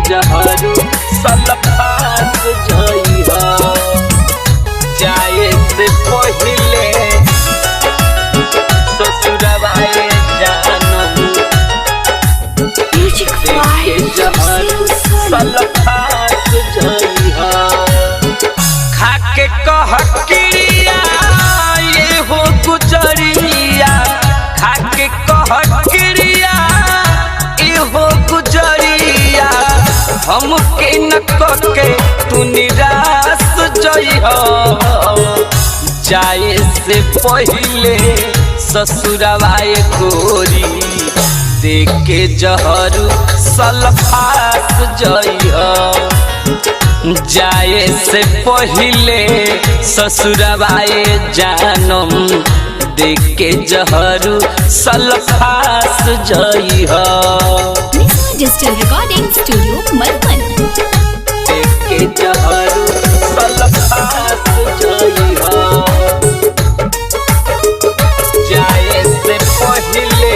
जहरू सल्फास जइहा जाए से पहिले ससुरवा जानम देके जहरू सल्फास जइहा खाके कह क्रिया ये हो गुजरिया खाके कह क्रिया ये हो गुजरिया हमके न कके तू निराश जइहा जाए से पहिले ससुरवा गोरी देके जहरू सल्फास जइहा जाए से पहिले ससुरवा जानम देके जहरू सल्फास जइहा डिजिटल रिकॉर्डिंग स्टूडियो मधुबन देके जहरू सल्फास जइहा जाए से पहिले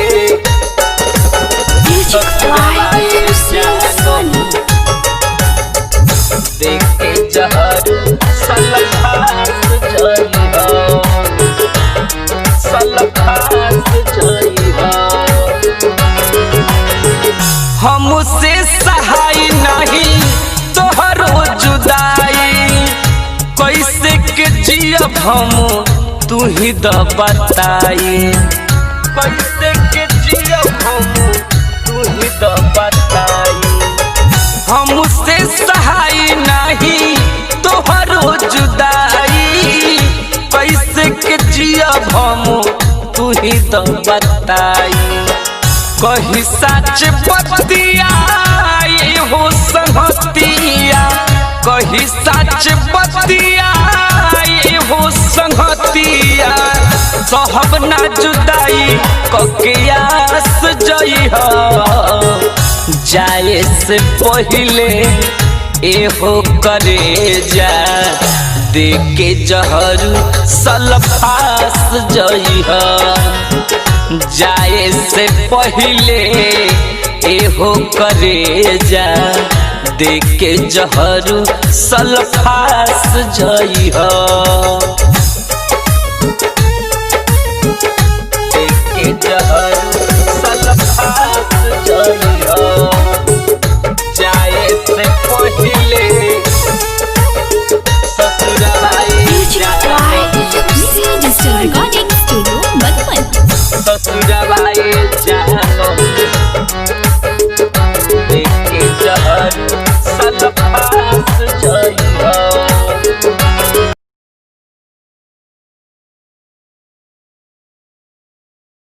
देके जहरू सल्फास जइहा सल्फास जइहा हमसे सहाय नहीं तोहरो जुदाई कैसे के जियब हम तू ही द बताई कैसे के जियब हम तू ही द बताई हमसे सहाय नहीं तोहरो जुदाई कैसे के जियब हम तू ही द बताई कही सच बतिया ये हो संगतिया कही सच बतिया ये हो संगतिया सहब ना जुदाई ककियास जइहा जाए से पहिले एहो करे जा देके जहरू सल्फास जइहा जाए से पहिले एहो करे जा देके जहरू सल्फास जइहा देके जहरू सल्फास जइहा जाए से पहिले ससुरवा डिजिटल रिकॉर्डिंग स्टूडियो मधुबन ससुरवा जानम देके जहरू सल्फास